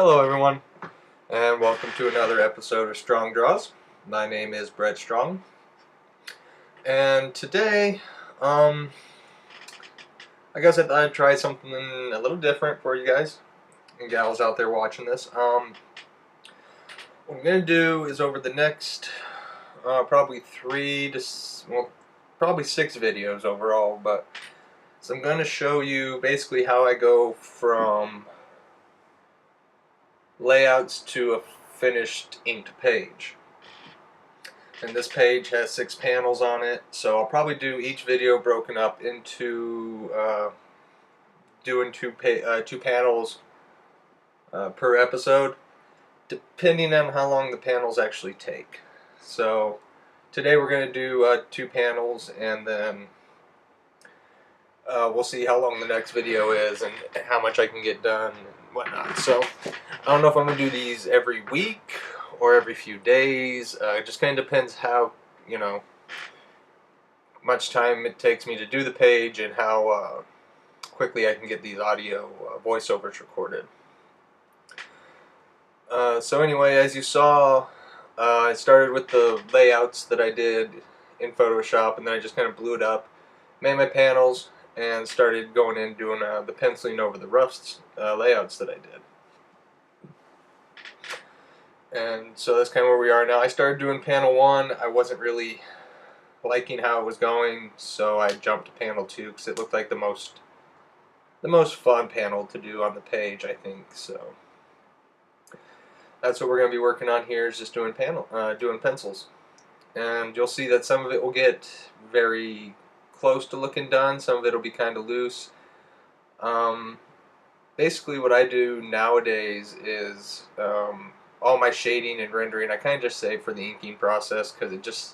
Hello everyone, and welcome to another episode of Strong Draws. My name is Brett Strong, and today, I guess I thought I'd try something a little different for you guys and gals out there watching this. What I'm going to do is over the next probably probably 6 videos overall, but so I'm going to show you basically how I go from layouts to a finished inked page. And this page has 6 panels on it, so I'll probably do each video broken up into doing two panels per episode, depending on how long the panels actually take. So today we're going to do 2 panels, and then we'll see how long the next video is and how much I can get done and whatnot. So I don't know if I'm going to do these every week or every few days. It just kind of depends how, much time it takes me to do the page and how quickly I can get these audio voiceovers recorded. So anyway, as you saw, I started with the layouts that I did in Photoshop, and then I just kind of blew it up, made my panels, and started going in doing the penciling over the rough layouts that I did. And so that's kind of where we are now. I started doing panel 1. I wasn't really liking how it was going, so I jumped to panel 2 because it looked like the most fun panel to do on the page, I think. So that's what we're going to be working on here, is just doing pencils. And you'll see that some of it will get very close to looking done. Some of it will be kind of loose. Basically what I do nowadays is all my shading and rendering I kind of just save for the inking process, because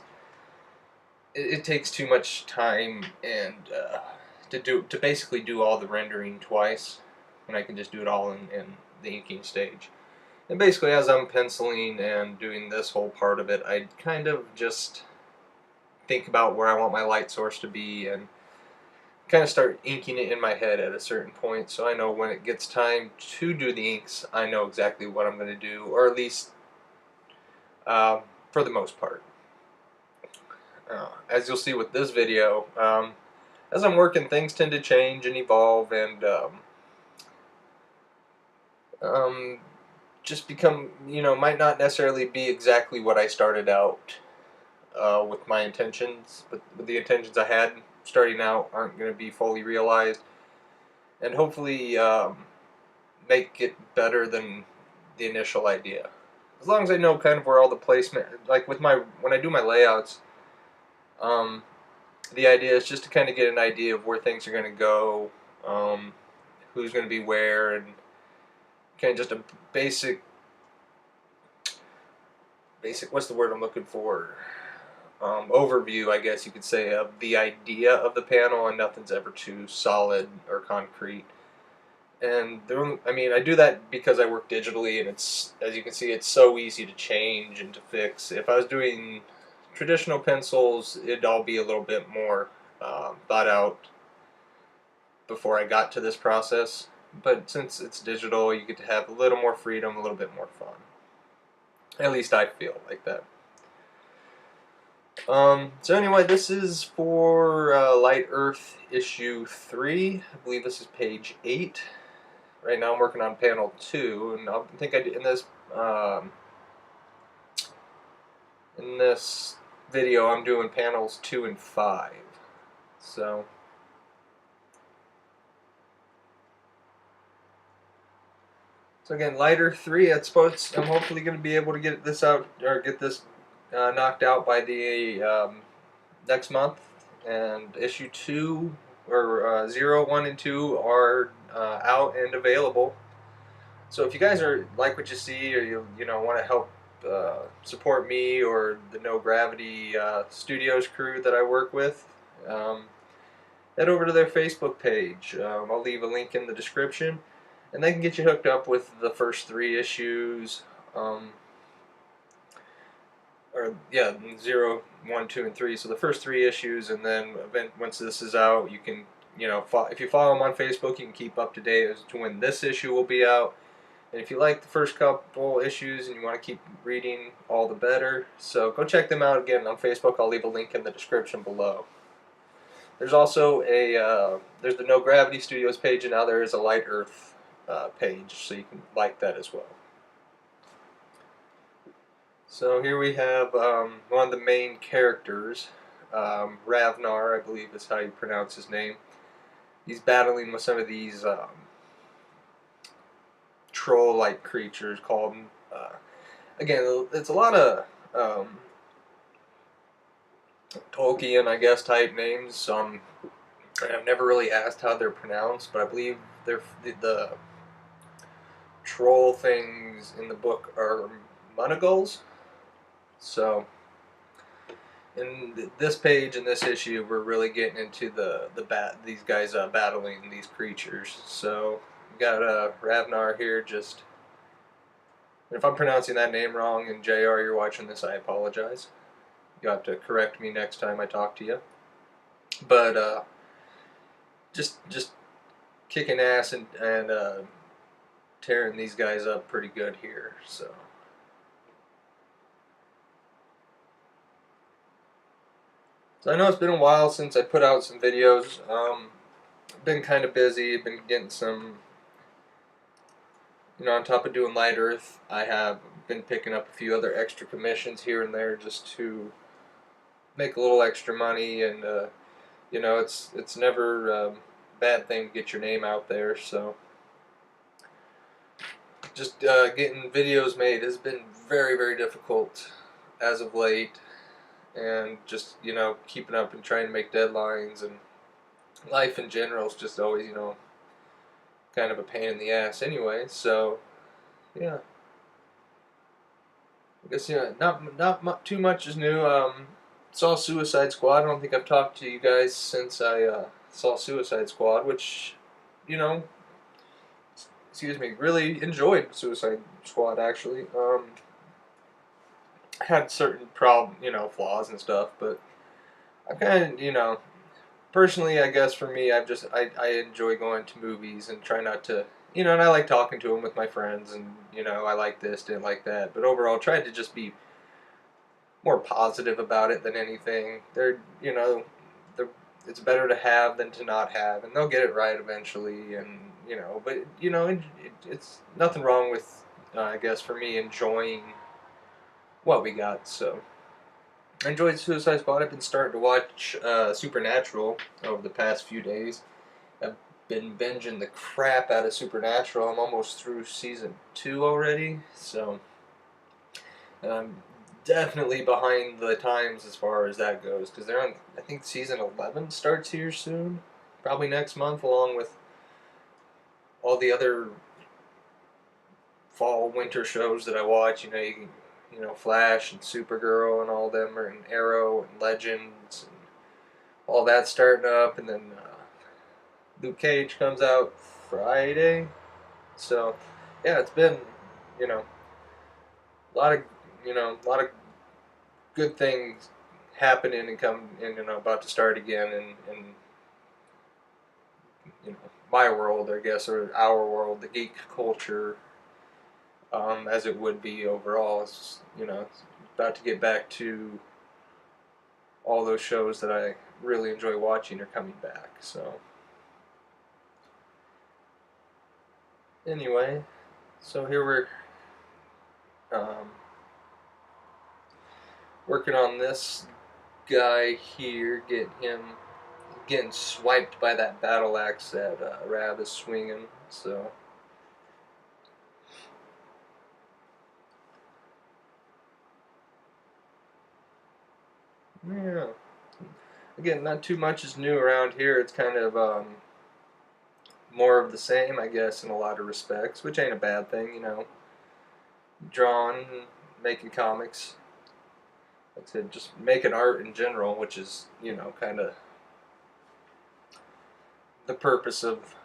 it takes too much time and to basically do all the rendering twice when I can just do it all in the inking stage. And basically, as I'm penciling and doing this whole part of it, I kind of just think about where I want my light source to be and kind of start inking it in my head at a certain point, so I know when it gets time to do the inks, I know exactly what I'm going to do, or at least for the most part. As you'll see with this video, as I'm working, things tend to change and evolve, and just become, might not necessarily be exactly what I started out with my intentions, but the intentions I had starting out aren't going to be fully realized, and hopefully make it better than the initial idea. As long as I know kind of where all the placement, like when I do my layouts, the idea is just to kind of get an idea of where things are going to go, who's going to be where, and kind of just a basic, what's the word I'm looking for? Overview, I guess you could say, of the idea of the panel, and nothing's ever too solid or concrete. And I do that because I work digitally, and it's, as you can see, it's so easy to change and to fix. If I was doing traditional pencils, it'd all be a little bit more thought out before I got to this process. But since it's digital, you get to have a little more freedom, a little bit more fun. At least I feel like that. So anyway, this is for Light Earth issue 3. I believe this is page 8. Right now I'm working on panel 2, and I think I did in this video I'm doing panels 2 and 5. So again, Light Earth 3. I'm hopefully going to be able to get this out, or get this knocked out by the next month, and issue 2 or 0, 1, and 2 are out and available. So if you guys like what you see, or you want to help support me or the No Gravity Studios crew that I work with, head over to their Facebook page. I'll leave a link in the description, and they can get you hooked up with the first 3 issues. 0, 1, 2, and 3. So the first 3 issues, and then once this is out, you can, if you follow them on Facebook, you can keep up to date as to when this issue will be out. And if you like the first couple issues and you want to keep reading, all the better. So go check them out again on Facebook. I'll leave a link in the description below. There's also there's the No Gravity Studios page, and now there is a Light Earth page, so you can like that as well. So here we have one of the main characters, Ravnar, I believe is how you pronounce his name. He's battling with some of these troll-like creatures called, again, it's a lot of Tolkien, I guess, type names. I've never really asked how they're pronounced, but I believe the troll things in the book are Munagulls. So, in this page, in this issue, we're really getting into these guys battling these creatures. So, we got Ravnar here. Just, if I'm pronouncing that name wrong, and JR, you're watching this, I apologize. You have to correct me next time I talk to you. But just kicking ass and tearing these guys up pretty good here. So I know it's been a while since I put out some videos. Been kind of busy. Been getting some, on top of doing Light Earth, I have been picking up a few other extra commissions here and there just to make a little extra money, and it's never a bad thing to get your name out there. So just getting videos made has been very, very difficult as of late, and just keeping up and trying to make deadlines, and life in general is just always kind of a pain in the ass anyway. So yeah, I guess not too much is new. Saw Suicide Squad. I don't think I've talked to you guys since I saw Suicide Squad, which excuse me, really enjoyed Suicide Squad actually. Had certain flaws and stuff, but I kind of, personally, I guess for me, I enjoy going to movies and try not to, and I like talking to them with my friends, and I like this, didn't like that, but overall, try to just be more positive about it than anything. It's better to have than to not have, and they'll get it right eventually, and but it's nothing wrong with, I guess for me, enjoying what we got. So I enjoyed Suicide Squad. I've been starting to watch Supernatural over the past few days. I've been binging the crap out of Supernatural. I'm almost through season 2 already, so and I'm definitely behind the times as far as that goes, because they're on, I think season 11 starts here soon, probably next month, along with all the other fall winter shows that I watch. Flash and Supergirl and all them, and Arrow and Legends and all that starting up, and then Luke Cage comes out Friday. So yeah, it's been a lot of a lot of good things happening and come and about to start again in my world, I guess, or our world, the geek culture, as it would be overall. It's about to get back to all those shows that I really enjoy watching are coming back. So anyway, so here we're working on this guy here, getting swiped by that battle axe that Rav is swinging. So yeah, again, not too much is new around here. It's kind of more of the same, I guess, in a lot of respects, which ain't a bad thing. Drawing, making comics, like I said, just making art in general, which is kind of the purpose of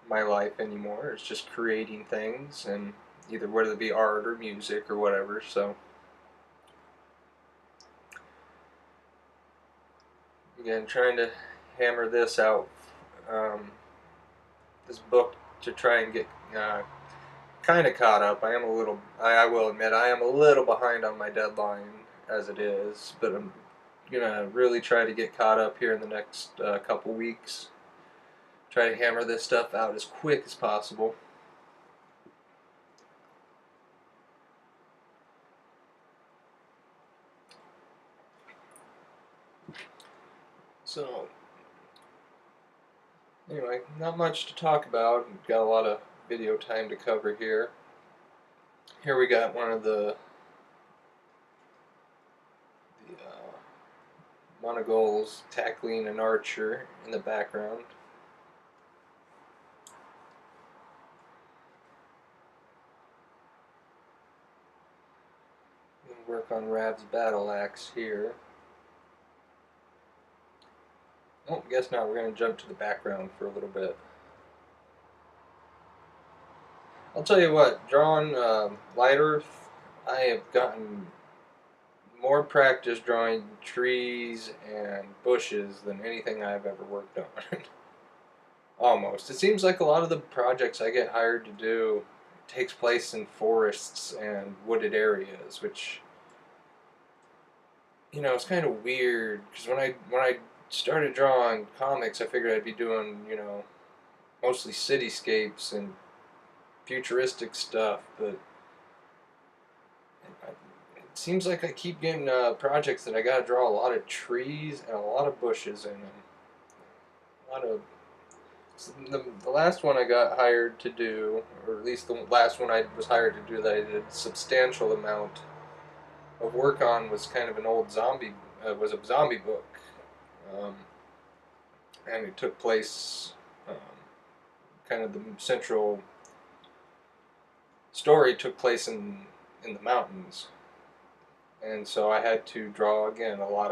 my life anymore. It's just creating things, and either whether it be art or music or whatever. So again, trying to hammer this out, this book, to try and get kind of caught up. I am a little, I will admit, I am a little behind on my deadline as it is, but I'm gonna really try to get caught up here in the next couple weeks. Try to hammer this stuff out as quick as possible. So, anyway, not much to talk about. We've got a lot of video time to cover here. Here we got one of the Monogol's tackling an archer in the background. We'll work on Rav's battle axe here. Oh, guess not. We're going to jump to the background for a little bit. I'll tell you what, drawing Light Earth, I have gotten more practice drawing trees and bushes than anything I've ever worked on. Almost. It seems like a lot of the projects I get hired to do takes place in forests and wooded areas, which, you know, it's kind of weird because when I started drawing comics, I figured I'd be doing, you know, mostly cityscapes and futuristic stuff, but it seems like I keep getting projects that I gotta draw a lot of trees and a lot of bushes in them. A lot of the last one I got hired to do, or at least the last one I was hired to do that I did a substantial amount of work on was kind of an old zombie, was a zombie book, um, and it took place, kind of the central story took place in the mountains, and so I had to draw again a lot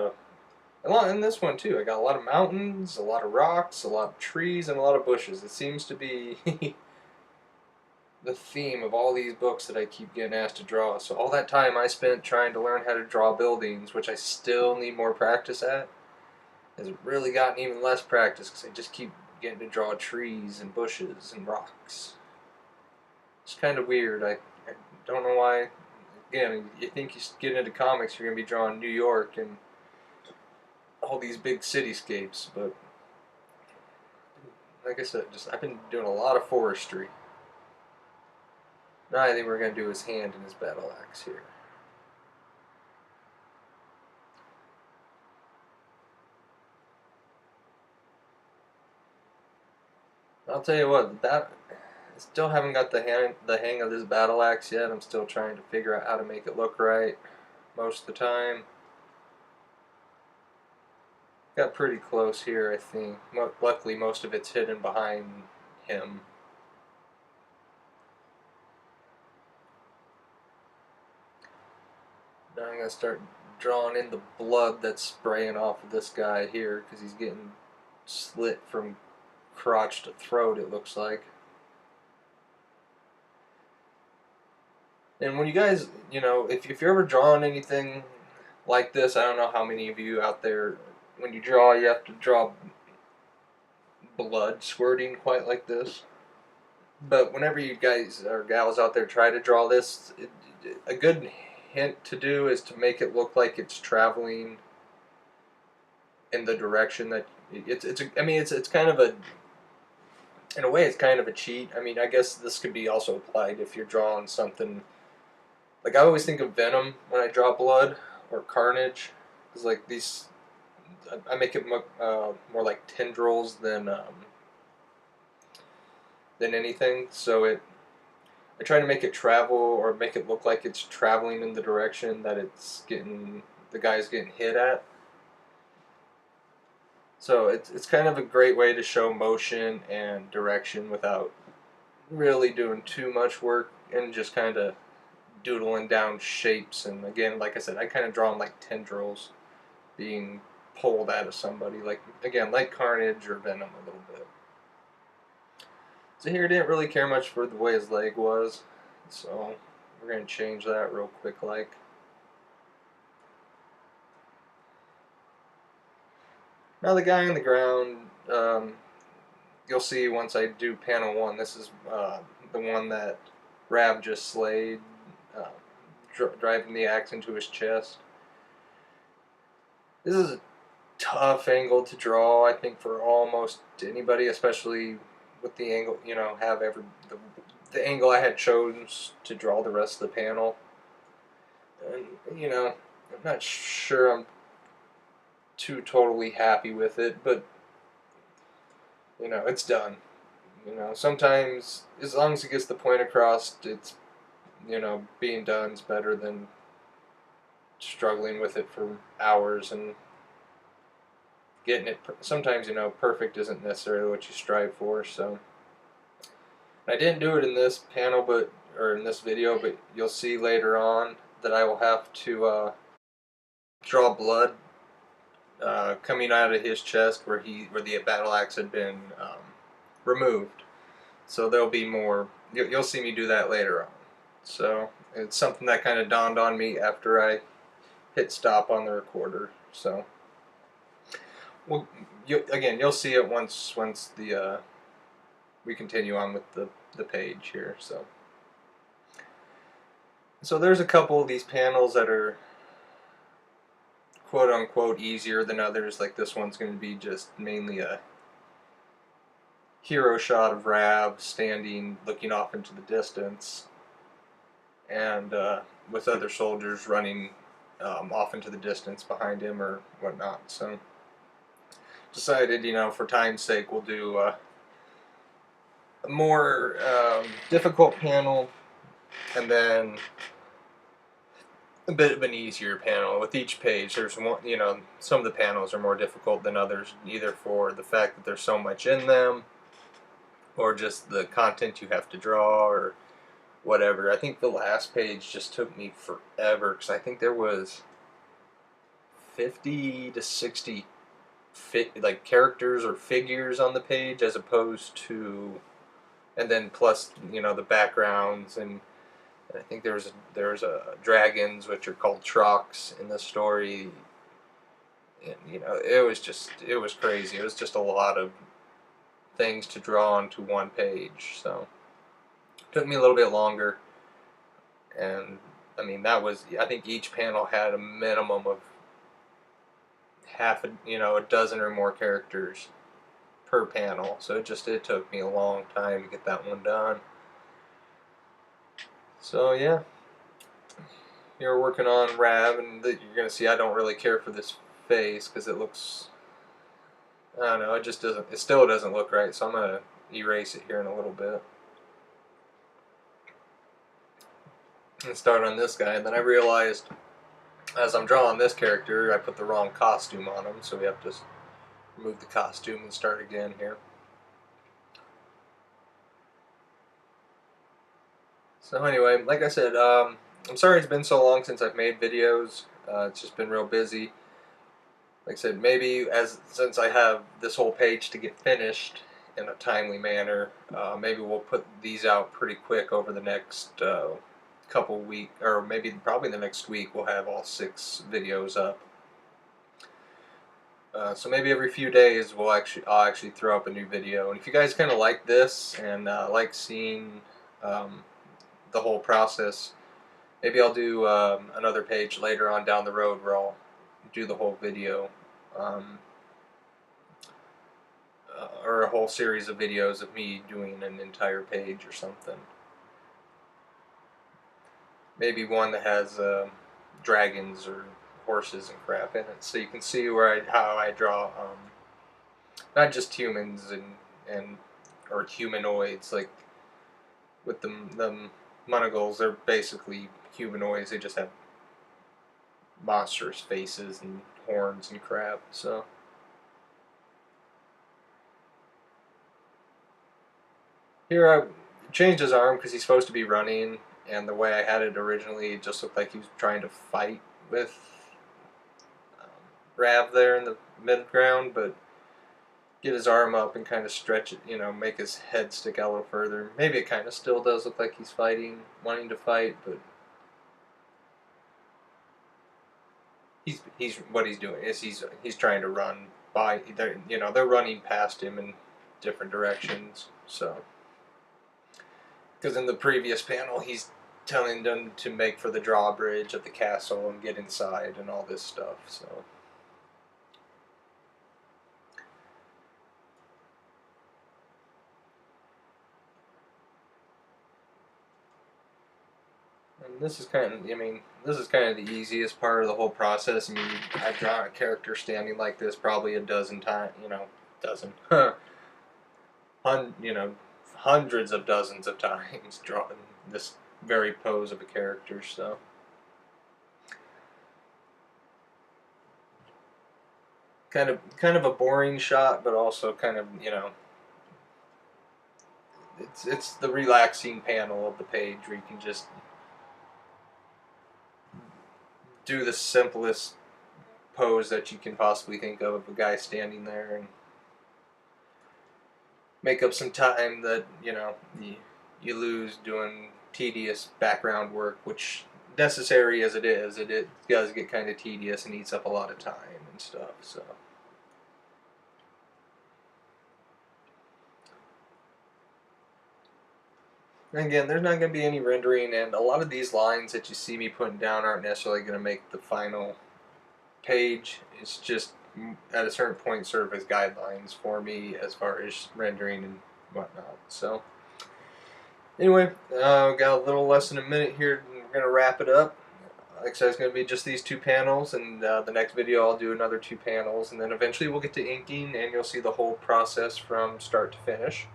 in this one too. I got a lot of mountains, a lot of rocks, a lot of trees, and a lot of bushes. It seems to be the theme of all these books that I keep getting asked to draw. So all that time I spent trying to learn how to draw buildings, which I still need more practice at, has really gotten even less practice because I just keep getting to draw trees and bushes and rocks. It's kind of weird. I don't know why. Again, you think you get into comics, you're going to be drawing New York and all these big cityscapes, but like I said, I've been doing a lot of forestry. Now I think we're going to do his hand and his battle axe here. I'll tell you what, I still haven't got the hang of this battle axe yet. I'm still trying to figure out how to make it look right most of the time. Got pretty close here, I think. Luckily, most of it's hidden behind him. Now I'm going to start drawing in the blood that's spraying off of this guy here because he's getting slit from crotch to throat, it looks like. And when you guys, you know, if you're ever drawing anything like this, I don't know how many of you out there, when you draw, you have to draw blood squirting quite like this. But whenever you guys or gals out there try to draw this, a good hint to do is to make it look like it's traveling in the direction that it's kind of a, in a way it's kind of a cheat. I mean, I guess this could be also applied if you're drawing something like, I always think of Venom when I draw blood or Carnage, because like these, I make it more like tendrils than anything. So I try to make it travel or make it look like it's traveling in the direction that the guy's getting hit at. So it's kind of a great way to show motion and direction without really doing too much work and just kind of doodling down shapes. And again, like I said, I kind of draw them like tendrils being pulled out of somebody, like again, like Carnage or Venom a little bit. So here, I didn't really care much for the way his leg was, so we're going to change that real quick like. Now the guy on the ground, you'll see once I do panel 1, this is the one that Rav just slayed, driving the axe into his chest. This is a tough angle to draw, I think, for almost anybody, especially with the angle, the angle I had chosen to draw the rest of the panel. And, I'm not sure I'm too totally happy with it, but, it's done. Sometimes, as long as it gets the point across, it's, being done is better than struggling with it for hours and getting it. Sometimes, perfect isn't necessarily what you strive for, so. I didn't do it in this panel, or in this video, but you'll see later on that I will have to draw blood coming out of his chest where the battle axe had been removed. So there'll be more. You'll see me do that later on. So it's something that kind of dawned on me after I hit stop on the recorder. So you'll see it once the we continue on with the page here. So there's a couple of these panels that are quote unquote easier than others. Like this one's going to be just mainly a hero shot of Rav standing looking off into the distance, and with other soldiers running off into the distance behind him or whatnot. So decided, for time's sake, we'll do a more difficult panel and then a bit of an easier panel. With each page, there's one, some of the panels are more difficult than others, either for the fact that there's so much in them, or just the content you have to draw, or whatever. I think the last page just took me forever, because I think there was 50 to 60 characters or figures on the page, as opposed to, and then plus, the backgrounds, and I think there's dragons, which are called trucks in the story, and it was crazy. It was just a lot of things to draw onto one page, so it took me a little bit longer. And I mean, I think each panel had a minimum of a dozen or more characters per panel, so it took me a long time to get that one done. So yeah, you're working on Rav, and you're gonna see I don't really care for this face because it looks, I don't know, it still doesn't look right, so I'm gonna erase it here in a little bit and start on this guy. And then I realized as I'm drawing this character, I put the wrong costume on him, so we have to remove the costume and start again here. So anyway, like I said, I'm sorry it's been so long since I've made videos. It's just been real busy. Like I said, maybe since I have this whole page to get finished in a timely manner, maybe we'll put these out pretty quick over the next couple weeks, or probably the next week we'll have all 6 videos up. So maybe every few days I'll actually throw up a new video. And if you guys kind of like this and like seeing the whole process, maybe I'll do another page later on down the road where I'll do the whole video, or a whole series of videos of me doing an entire page or something. Maybe one that has dragons or horses and crap in it, so you can see how I draw not just humans or humanoids. Like with the monogles, they're basically humanoids. They just have monstrous faces and horns and crap. So here I changed his arm because he's supposed to be running, and the way I had it originally, it just looked like he was trying to fight with Rav there in the mid-ground, but get his arm up and kind of stretch it, make his head stick out a little further. Maybe it kind of still does look like he's wanting to fight, but what he's doing is he's trying to run by. They're running past him in different directions. So Because in the previous panel, he's telling them to make for the drawbridge of the castle and get inside and all this stuff. So. And this is kind of, I mean, this is kind of the easiest part of the whole process. I mean, I've drawn a character standing like this probably a dozen times, dozen, hundreds of dozens of times drawing this very pose of a character. So. Kind of a boring shot, but also kind of, it's the relaxing panel of the page where you can just do the simplest pose that you can possibly think of a guy standing there, and make up some time that you lose doing tedious background work, which, necessary as it is, it does get kind of tedious and eats up a lot of time and stuff. So. Again, there's not going to be any rendering, and a lot of these lines that you see me putting down aren't necessarily going to make the final page. It's just at a certain point serve as guidelines for me as far as rendering and whatnot. So anyway, got a little less than a minute here, and we're going to wrap it up. Like I said, it's going to be just these 2 panels, and the next video I'll do another 2 panels, and then eventually we'll get to inking, and you'll see the whole process from start to finish.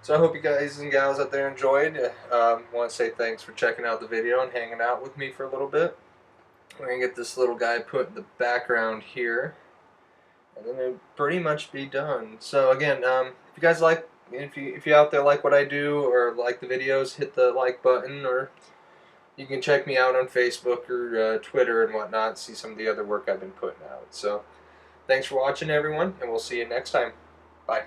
So I hope you guys and gals out there enjoyed. Want to say thanks for checking out the video and hanging out with me for a little bit. We're going to get this little guy put in the background here, and then it'll pretty much be done. So again, if you guys like, if you out there like what I do or like the videos, hit the like button, or you can check me out on Facebook or Twitter and whatnot, see some of the other work I've been putting out. So thanks for watching, everyone, and we'll see you next time. Bye.